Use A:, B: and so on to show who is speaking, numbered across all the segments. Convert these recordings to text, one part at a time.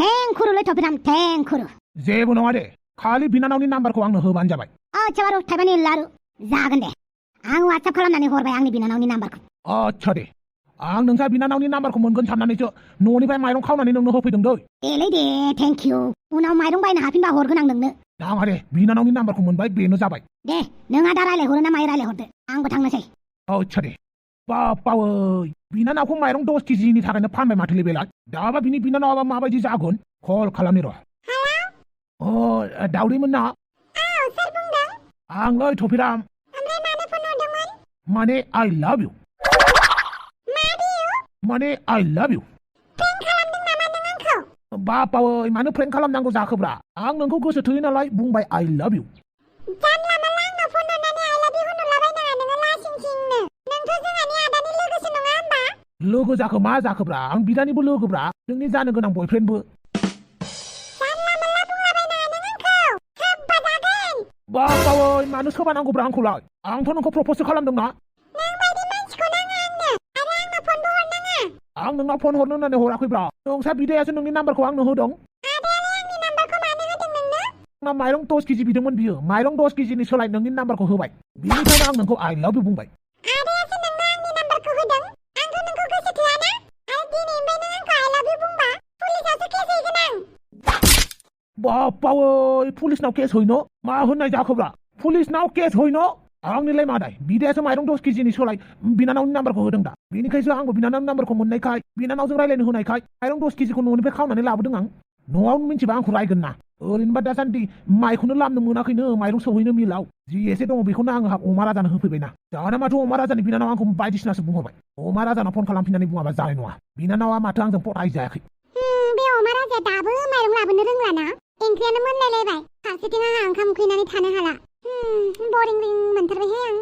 A: 탱크로를 더비람 탱크로.
B: जेबो नङा दे खालि बिनानावनि नाम्बारखौ आंनो होबानो जाबाय
A: आच्छा बारु थाइबानि लारु जागोन दे आं वाट्सएप खालामनानै हरबाय आंनि बिनानावनि नाम्बारखौ
B: आच्छा दे आं नोंसा बिनानावनि नाम्बारखौ मोनगोन साननानैसो न'निफ्राय माइरं खावनानै नोंनो होफैदों दै
A: देलै दे थेंक इउ उनाव माइरं बायनो हाफिनबा हरगोन आं नोंनो
B: नाङा दे बिनानावनि नाम्बारखौ मोनबाय बेनो जाबाय
A: दे नोंहा दा रायलायहरो ना माइ रायलायहरदो आंबो थांनोसै
B: आच्छा दे बापावै बिनानावखौ माइरं 10 केजिनि थाखायनो फानबाय माथोलै बेलाय दाबा बिनि बिनानावा माबायदि जागोन कल खालामनि र' दाउदैमोन ना
A: सोर बुंदों
B: आंलै थफिराम
A: ओमफ्राय मानो फन हरदोंमोन
B: माने आइ लाभ इउ माने आइ लाभ इउ
A: प्रेंक खालामदों नामा नों आंखौ
B: बापावै मानो प्रेंक खालामनांगौ जाखोब्रा आं नोंखौ गोसो थोयो नालाय बुंबाय आइ लाभ इउ
A: जानला मानला आंनाव फन हरनानै आइ लाभ इउ होनहरलाबायनाङा नोङो लासिं सिंनो नोंथ' जोंहानि आदानि लोगोसो नङा होमबा
B: लोगो जाखो मा जाखोब्रा आं बिदानिबो लोगोब्रा नोंनि जानो गोनां बयफ्रेन्डबो बापावै मानो सोबानांगौब्रा आंखौलाय आंथ' नोंखौ प्रप'सो खालामदोंना
A: नों बायदि मानसिखौ नाङा आंनो आरो आंनो फनबो हरनाङा
B: आं नोंनाव फन हरनो होननानै हराखैब्रा नोंसा बिदायासो नोंनि नाम्बारखौ आंनो होदों
A: आदायालाय आंनि नाम्बारखौ मानो होदों नोंनो
B: आंना माइरं 10 केजि बिदोंमोन बियो माइरं 10 केजिनि सोलाय नोंनि नाम्बारखौ होबाय बिनिखायनो आं नोंखौ आइ लाभ इउ बुंबाय
A: आदायासो नोंनो आंनि नाम्बारखौ होदों आंथ' नोंखौ गोसो थोआना आरो दिनैनिफ्राय नों आंखौ आइ लाभ इउ बुंबा पुलिसावसो केस हैगोन आं
B: बापावै पुलिसनाव केस हैनो मा होननाय जाखोब्रा पुलिसनाव केस हैनो आंनिलाय मादाय बिदायासो माइरं 10 केजिनि सोलाय बिनानावनि नाम्बारखौ होदों दा बेनिखायसो आंबो बिनानावनि नाम्बारखौ मोननायखाय बिनानावजों रायलायनो होनायखाय माइरं 10 केजिखौ न'निफ्राय खावनानै लाबोदों आं न'आवनो मिन्थिबा आंखौ रायगोन ना ओरैनोबा दासान्दि माइखौनो लामनो मोनाखैनो माइरं सौहैनो मिलाव जि एसे दङ बेखौनो आंहा अमा राजानो होफैबायना दाना माथो अमा राजानि बिनानाव आंखौ बायदिसिनासो बुंहरबाय अमा राजानाव फन खालामफिननानै बुङाबा जानाय नङा बिनानावा माथो आंजों पटायजायाखै
A: बे अमा राजाया दाबो माइरं लाबोनो रोंलाना ओंख्रियानो मोनलायलायबाय फारसेथिं आंहा ओंखाम उखैनानै थानो हाला बरिं रिं मोनथारबायहाय आं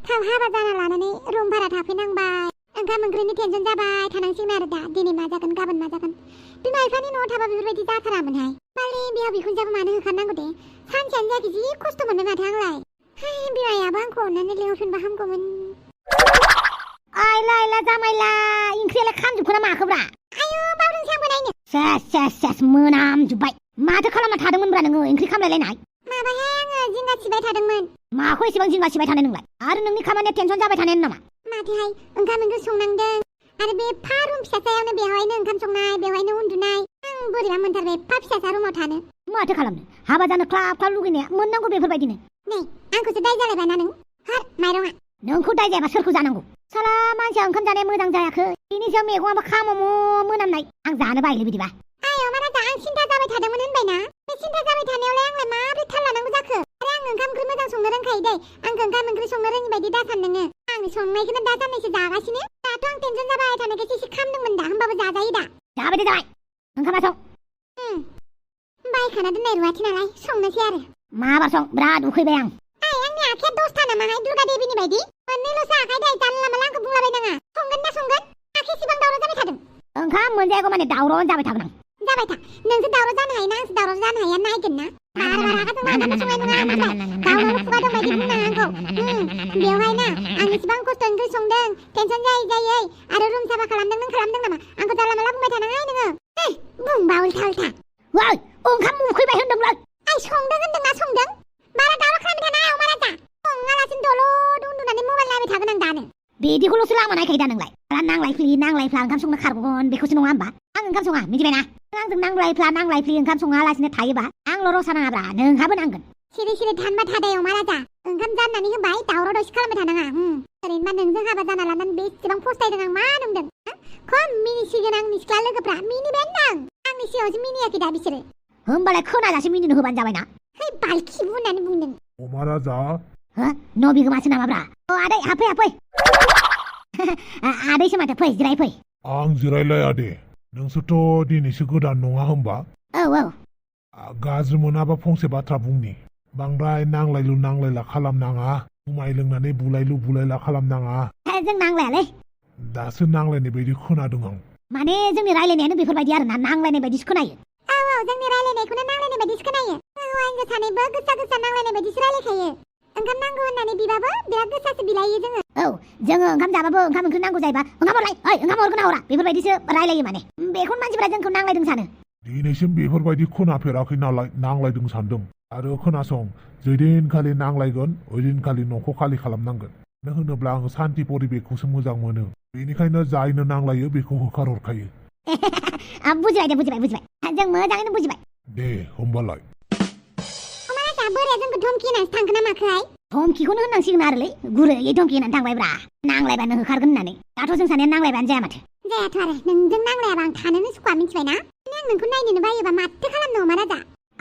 A: थाब हाबा जाना लानानै रुम भारा थाफैनांबाय ओंखाम ओंख्रिनि टेनसन जाबाय थानांसिगोन आरो दा दिनै मा जागोन गाबोन मा जागोन बिमा बिफानि न'आव थाबा बेफोरबायदि जाथारामोनहाय बालि बिहाव बिखुनजोआबो मानो होखारनांगौ दे सानसेयानो जायाखै जि खस्थ' मोनबाय माथो आंलाय बिमायाबो आंखौ अननानै लिंहरफिनबा हामगौमोन आइला आइला जामाइला ओंख्रियालाय खामजोबखोना माखोब्रा आयु बावदोंसो आंबो नायनो सेस मोनामजोब्बाय माथो खालामना थादोंमोनब्रा नोङो ओंख्रि खामलायलायनाय माबाहाय आङो जिंगा सिबाय थादोंमोन माखौ एसेबां जिंगा सिबाय थानो नोंलाय आरो नोंनि खामानिया टेनसन जाबाय थानाय नामा माथोहाय ओंखाम ओंख्रि संनांदों आरो बे एफा रुम फिसासायावनो बेवहायनो ओंखाम संनाय बेवहायनो उन्दुनाय आं बोरैबा मोनथारबाय एफा फिसासा रुमाव थानो माथो खालामनो हाबा जानो ख्लाब ख्लाब लुगैनाया मोननांगौ बेफोरबायदिनो नै आंखौसो दाय जालायबायना नों हार माइरङा नोंखौ दाय जायाबा सोरखौ जानांगौ साला मानसिया ओंखाम जानाया मोजां जायाखै बिनि सायाव मैगङाबो खामो मोनामनाय आं जानो बायोलै बिदिबा अमा राजा आं सिन्था जाबाय थादोंमोन होनबायना बे सिन्था जाबाय थानायावलाय आंलाय माबोरै थाल लानांगौ जाखो आरो आं ओंखाम ओंख्रि मोजां संनो रोंखायो दै आंखौ ओंखाम ओंख्रि संनो रोङि बायदि दासान नोङो आंनि संनायखौनो दा साननैसो जागासिनो दाथ' आं टेनसन जाबाय थानायखायसो एसे खामदोंमोन दा होमबाबो जाजायो दा जाबाय दे जाबाय ओंखामा सं बायखाना दोननाय रुवाथि नालाय संनोसै आरो माबा सं बिराद उखैबाय आं आंनि आखाया 10था नामाहाय दुर्गा देबिनि बायदि मोननैल'सो आखाइ दै जानला मानला आंखौ बुंलाबायनाङा संगोन ना संगोन आखाइसेबां दावराव जाबाय थादों ओंखाम मोनजायागौ माने दावराव जाबाय थागोन आं जाबाय था नोंसो दावराव जानो हायोना आंसो दावराव जानो हाया नायगोन ना बेवहाय ना आं इसेबां खस्थ' ओंख्रि संदों टेनसन जायै आरो रुम साफा खालामदों नों खालामदों नामा आंखौ जानला मानला बुंबाय थानाङा नोङो बुंबा उल्था उल्था ओइ ओंखाम उखैबाय होनदोंलै आं संदों होनदोंना संदों बारा दावराव खालामबाय थानाङा अमा राजा सङालासिनो दलद उन्दुनानै मबाइल नायबाय थागोन आं दानो बिदिखौल'सो लामा नायखायो दा नोंलाय नांलाय फ्ला ओंखाम संनो खारग'गोन बेखौसो नङा होमबा आं ओंखाम सङा मिथिबायना आंजों नांलाय फ्लि ओंखाम सङालासिनो थायोबा आंल' रसा नाङाब्रा नोंहाबो नांगोन सिरि थानबा थादे अमा राजा ओंखाम जाननानै होबाय दावराव दावसि खालामबाय थानाङा ओरैनोबा नोंजों हाबा जाना लानानै बेसेबां फस्थायदों आं मा नंदों खम मिनिसिगोन आंनि सिख्ला लोगोफ्रा मिनिबाय आं आंनि सिगाङावसो मिनियाखै दा बिसोरो होमबालाय खोनाजासे मिनिनो होबानो जाबायना है बालखि बुंनानै बुंदों
B: अमा राजा
A: न' बिगोमासो नामाब्रा आदै हाफै आदैसो माथो फै जिराय फै
B: आं जिरायलाया दे नोंसोरथ' दिनैसो गोदान नङा होमबा
A: औ
B: गाज्रि मोनाबा फंसे बाथ्रा बुंनि बांद्राय नांलायला खालामनाङा जुमाय लोंनानै बुलायला खालामनाङा
A: जों नांलायालै
B: दासो नांलायनाय बायदि खोनादों आं
A: माने जोंनि रायलायनायानो बेफोरबायदि आरोना नांलायनाय बायदिसो खोनायो औ जोंनि रायलायनायखौनो नांलायनाय बायदिसो खोनायो हौवा हिनजाव सानैबो गोसा नांलायनाय बायदिसो रायलायखायो ओंखाम नांगौ होननानै बिबाबो बिराद गोसासो बिलायो जोङो जोङो ओंखाम जाबाबो ओंखाम ओंख्रि नांगौ जायोबा ओंखाम हरलाय ओंखाम हरगोन ना हरा बेफोरबायदिसो रायलायो माने बेखौनो मानसिफोरा जोंखौ नांलायदों सानो
B: दिनैसिम बेफोरबायदि खोनाफेराखै नालाय नांलायदों सानदों आरो खोनासं जेदिनखालि नांलायगोन ओइदिनखालि न'खौ खालि खालामनांगोन मानो होनोब्ला आङो सान्ति परिबेकखौसो मोजां मोनो बेनिखायनो जायनो नांलायो बेखौ होखारहरखायो
A: बुजिबाय दे बुजिबाय जों मोजाङैनो बुजिबाय
B: दे होमबालाय
A: बोराया जोंखौ धमकि होनानैसो थांगोन ना माखोहाय धमकिखौनो होननांसिगोन आरोलै गुरैयै धमकि होनानै थांबायब्रा नांलायबानो होखारगोन होननानै दाथ' जों सानैया नांलायबानो जाया माथो जायाथ' आरो नोंजों नांलायाबा आं थानोनो सुखुवा मिथिबायना आं नोंखौ नायनोनो बायोबा माथो खालामनो अमा राजा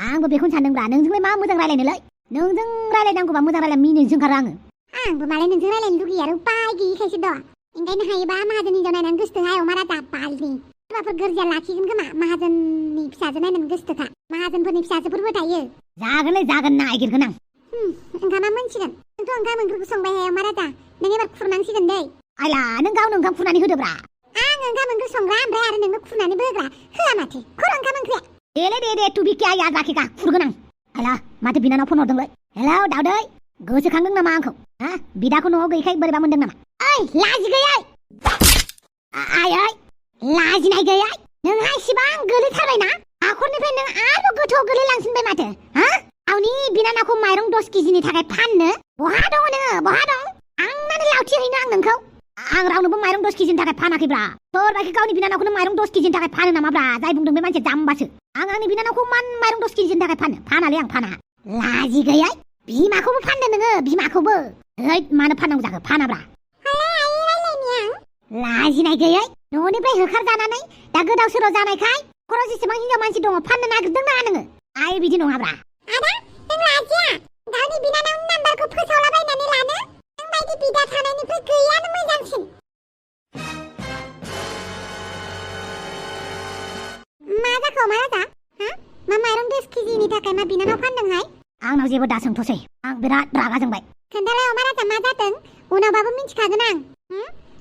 A: आंबो बेखौनो सानदोंब्रा नोंजोंलाय मा मोजां रायलायनोलै नोंजों रायलायनांगौबा मोजां रायलाय मिनिनोसो ओंखारो आंबो मालाय नोंजों रायलायनो लुगैयो आरो उपाय गैयिखायसो दं ओंखायनो हायोबा माहाजोन हिनजाव नायनानै गोसोथोहाय अमा राजा बालनि सोरबाफोर गोरजिया लाखिगोन खोमा माहाजोननि फिसाजो नायनानै गोसोथोखा माहाजोनफोरनि फिसाजोफोरबो थायो जागोनलै जागोन नायगिरगोन आं ओंखामा मोनसिगोन नोंथ' ओंखाम ओंख्रिखौ संबाय हाय अमा राजा नों एबार खुरनांसिगोन दै आइला नों गावनो ओंखाम खुरनानै होदोब्रा आं ओंखाम ओंख्रि संग्रा ओमफ्राय आरो नोंनो खुरनानैबो होग्रा होआ माथो खुर ओंखाम ओंख्रिया दे तु बिखिया या जाखिखा खुरगोन आं आइला माथो बिनानाव फन हरदोंलै हेलौ दावदै गोसोखांदों नामा आंखौ बिदाखौ न'आव गैयैखाय बोरैबा मोनदों नामा ओइ लाजि गैयै आयै लाजिनाय गैयै नोंहा इसिबां गोलैथारबायना हाखरनिफ्राय नों आरोबाव गोथौआव गोलैलांसिनबाय माथो गावनि बिनानावखौ माइरं 10 केजिनि थाखाय फाननो बहा दङ नोङो बहा दं आंनानो लावथि हैनो आं नोंखौ आं रावनोबो माइरं 10 केजिनि थाखाय फानाखैब्रा सोरबाखि गावनि बिनानावखौनो माइरं 10 केजिनि थाखाय फानो नामाब्रा जाय बुंदों बे मानसिया जाम्बासो आं आंनि बिनानावखौ माइरं 10 केजिनि थाखाय फानालै आं फाना लाजि गैयै बिमाखौबो फानदो नोङो बिमाखौबो हैद मानो फाननांगौ जाखो फानाब्रा लाजिनाय गैयै न'निफ्राय होखारजानानै दा गोदाव सोराव जानायखाय खर'आव जेसेबां हिनजाव मानसि दङ फाननो नागिरदों नाङा नोङो आइ बिदि नङाब्रा आदा नों लाजिया गावनि बिनानावनि नाम्बारखौ फोसावलाबायनानै लानो नों बायदि बिदा थानायनिफ्राय गैयानो मोजांसिन मा जाखो मा राजा मा माइरं 10 केजिनि थाखाय मा बिनानाव फानदोंहाय आंनाव जेबो दासोंथ'सै आं बिराद रागा जोंबाय खोन्थालाय अमा राजा मा जादों उनावबाबो मिन्थिखागोन आं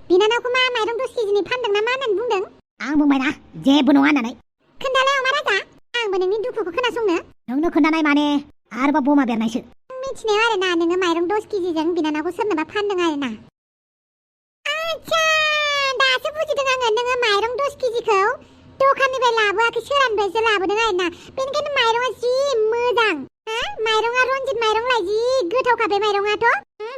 A: बिनानावखौ मा माइरं 10 केजिनि फानदों ना मा होननानै बुंदों आं बुंबायना जेबो नङा होननानै खोन्थालाय अमा राजा आंबो नोंनि दुखुखौ खोनासंनो नोंनो खोन्थानाय माने आरोबाव बमा बेरनायसो मिथिनायाव आरोना नोङो माइरं 10 केजिजों बिनानावखौ सोरनोबा फानदों आरोना आच्छा दासो बुजिदों आङो नोङो माइरं 10 केजिखौ दखाननिफ्राय लाबोआखै सोरानिफ्रायसो लाबोदों आरोना बेनिखायनो माइरंआ जि मोजां माइरंआ रनजित माइरंलाय जि गोथावखा बे माइरंआथ'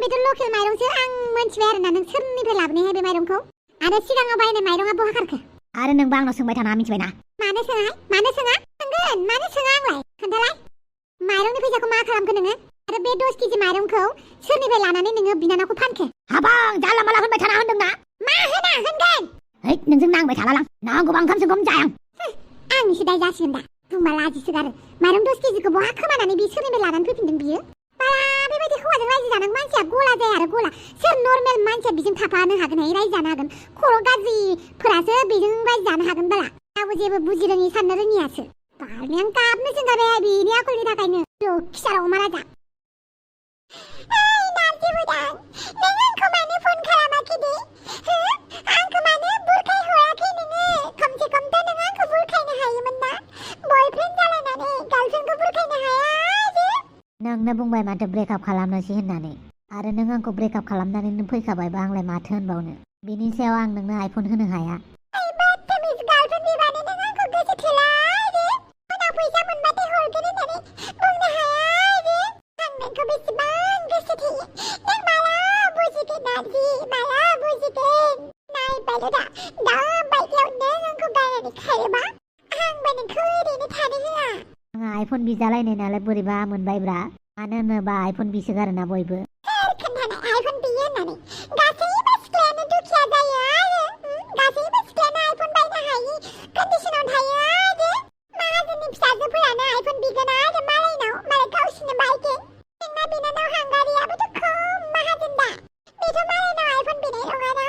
A: बेथ' लकेल माइरंसो आं मोनथिबाय आरोना नों सोरनिफ्राय लाबोनायहाय बे माइरंखौ आरो सिगाङाव बायनाय माइरंआ बहा खारखो आरो नोंबो आंनाव सोंबाय थानाङा मिथिबायना मानो सोङा सोंगोन मानो सोङा आंलाय खोन्थालाय माइरंनि फैसाखौ मा खालामखो नोङो आरो बे 10 केजि माइरंखौ सोरनिफ्राय लानानै नोङो बिनानावखौ फानखो हाबां जाला माला होनबाय थाना होनदोंना मा होनगोन हैद नोंजों नांबाय थालालां नांगौबा ओंखाम सोंखाम जायां आंनिसो दाय जासिगोन दा बुंबा लाजिसोगारो माइरं 10 केजिखौ बहा खोमानानै बि सोरनिफ्राय लानानै फैफिनदों बियो बाला बेबायदि हौवाजों रायजो जानांगौ मानसिया गला जाया आरो गला सोर नर्मेल मानसिया बिजों थाफानो हागोन रायजो जानो हागोन खर' गाज्रिफोरासो बेजों रायजो जानो हागोन बाला रावबो जेबो बुजि रोङि साननो रोङियासो बालनि आं गाबनो जोंगाबाय बिनि आखलनि थाखायनो लखिसारा अमा राजा नारजि बुदां नों आंखौ मानो फन खालामाखै दे आंखौ मानो बुरखाय हराखै नोङो खमसे खमथ' नों आंखौ बुरखायनो हायोमोन ना बयफ्रेन्ड जालायनानै गार्लफ्रेन्डखौ बुरखायनो हाया जे नोंनो बुंबाय माथो ब्रेकआप खालामनोसै होननानै आरो नों आंखौ ब्रेकआप खालामनानैनो फैखाबायबा आंलाय माथो होनबावनो बिनि सायाव आं नोंनो आइफन होनो हाया आइफन बिजालायनाय नालाय बोरैबा मोनबायब्रा मानो होनोबा आइफन बिसोगारोना बयबो खोन्थानाय आइफन बियो होननानै गासैबो सिख्लायानो दुखिया जायो आरो गासैबो सिख्लायानो आइफन बायनो हायि कन्डिसनाव थायो आरो माहाजोननि फिसाजोफोरानो आइफन बिगोन आरो मालाय गावसिनो बायगोन नोंना बिनानाव हांगारियाबोथ' खम माहाजोन दा बेथ' मालायनाव आइफन बिनाय नङाना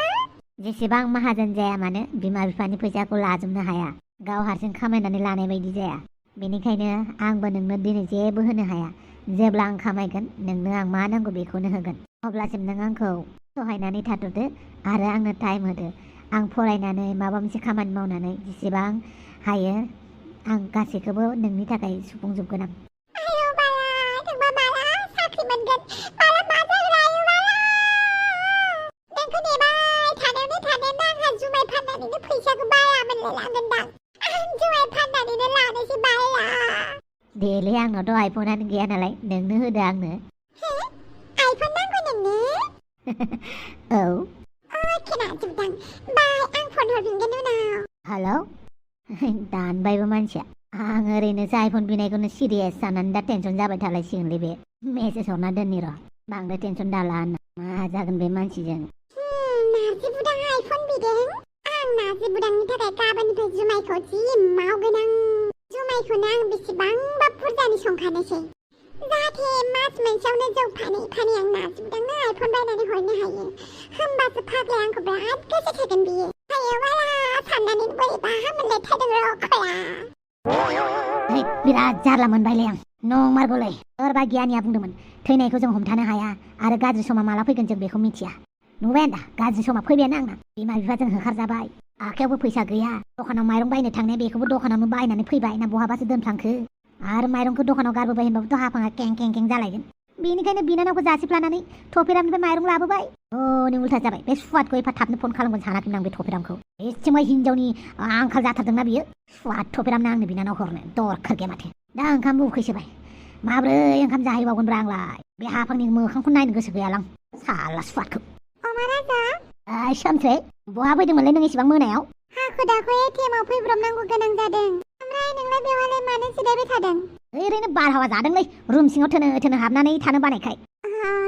A: जेसेबां माहाजोन जाया मानो बिमा बिफानि फैसाखौ लाजोबनो हाया गाव हारसिं खामायनानै लानाय बायदि जाया बेनिखायनो आंबो नोंनो दिनै जेबो होनो हाया जेब्ला आं खामायगोन नोंनो आं मा नांगौ बेखौनो होगोन अब्लासिम नों आंखौ सहायनानै थाथ'दो आरो आंनो टाइम होदो आं फरायनानै माबा मोनसे खामानि मावनानै जेसेबां हायो आं गासैखौबो नोंनि थाखाय सुफुंजोबगोन आं फैसाखौ बायामोनलाय लागोनदां जुमाय फाननानैनो खालामनायसै बाला देलै आंनावथ' आइफनानो गैया नालाय नोंनो होदो आंनो आइफन नांगौ नोंनो औ खेना जोबदां बाय आं फन हरफिनगोन उनाव हेलौ दानबायबो मानसिया आं ओरैनोसो आइफन बिनायखौनो सिरियास जानानै दा टेनसन जाबाय थालायसिगोनलै बे मेसेज हरना दोननि र' बांद्राय टेनसन दाला होनना मा जागोन बे मानसिजों नार्जि बुदां आइफन बिदों आं नार्जि बुदांनि थाखाय गाबोननिफ्राय जुमायखौ जि मावगोन आं जुमायखौनो आं बेसेबांबा बुरजानि संखानोसै जाहाथे मास मोनसेयावनो जौ फानै फानै आं नार्जि बुदांनो आइफन बायनानै हरनो हायो होमबासो फाग्लाया आंखौ बिराद गोसो थागोन बियो हायो बाला साननानै बोरैबा मोनलायथारदों र' खला बिराद जारला मोनबायलै आं नंमारगौलै सोरबा गियानिया बुंदोंमोन थैनायखौ जों हमथानो हाया आरो गाज्रि समा माला फैगोन जों बेखौ मिथिया नुबाय दा गाज्रि समा फैबायानो आंना बिमा बिफाजों होखारजाबाय आखायावबो फैसा गैया दखानाव माइरं बायनो थांनाया बेखौबो दखानावनो बायनानै फैबाय ना बहाबासो दोनफ्लांखो आरो माइरंखौ दखानाव गारबोबाय होनबाबोथ' हाफाङा कें कें कें जालायगोन बेनिखायनो बिनानावखौ जासिफ्लानानै थफिरामनिफ्राय माइरं लाबोबाय हनै उल्था जाबाय बे सुवादखौ एफा थाबनो फन खालामगोन सानाखैमोन आं बे थफिरामखौ एसेमाय हिनजावनि आंखाल जाथारदोंना बियो सुवाद थफिरामनो आंनो बिनानाव हरनो दरखार गैया माथो दा ओंखाम उखैसोबाय माब्रै ओंखाम जाहैबावगोनब्रा आंलाय बे हाफांनि मोखांखौ नायनो गोसो गैयालां साला सुवादखौ अमा राजा सोमसै बहा फैदोंमोनलै नों इसेबां मोनायाव हाखु दाखु एटिएमआव फैब्रबनांगौ गोनां जादों ओमफ्राय नोंलाय बेवहाय मानो जिरायबाय थादों ओरैनो बारहावा जादोंलै रुम सिङाव थोनो थोनो हाबनानै थानो बानायखाय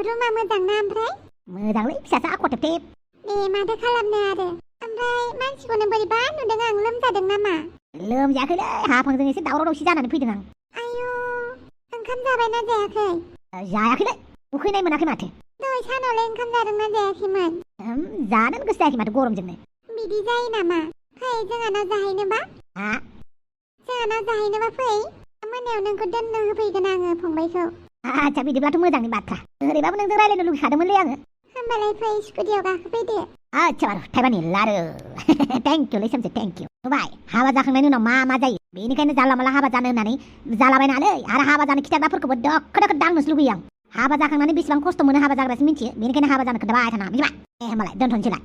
A: रुमा मोजां ना ओमफ्राय मोजांलै फिसासा आखुथेब थेब दे माथो खालामनो आरो ओमफ्राय मानसिखौनो बोरैबा नुदों आं लोमजादों नामा लोमजायाखैलै हाफांजों एसे दावराव दावसि जानानै फैदों आं आयौ ओंखाम जाबायना जायाखै जायाखैलै उखैनाय मोनाखै माथो दहाय सानावलाय ओंखाम जादोंना जायाखैमोन जानोनो गोसो जायाखै माथो गरमजोंनो बिदि जायो नामा फै जोंहानाव जाहैनोबा जोंहानाव जाहैनोबा फै मोनायाव नोंखौ दोननो होफैगोन आङो फंबायखौ आच्छा बिदिब्लाथ' मोजांनि बाथ्रा ओरैबाबो नोंजों रायलायनो लुगैखादोंमोनलै आङो होमबालाय फै स्कुटियाव गाखोफैदो आच्छा बारु थाइबानि लारु थेंकिउलै सोमसे थेंकिउ नुबाय हाबा जाखांनायनि उनाव मा मा जायो बेनिखायनो जानला माला हाबा जानो होननानै जालाबायनालै आरो हाबा जानो खिथाग्राफोरखौबो दोखो दोखो दांनोसो लुगैयो आं हाबा जाखांनानै बेसेबां खस्थ' मोनो हाबा जाग्रासो मिन्थियो बेनिखायनो हाबा जानो खोन्थाबाय थाना मिथिबाय होमबालाय दोनथ'नोसैलाय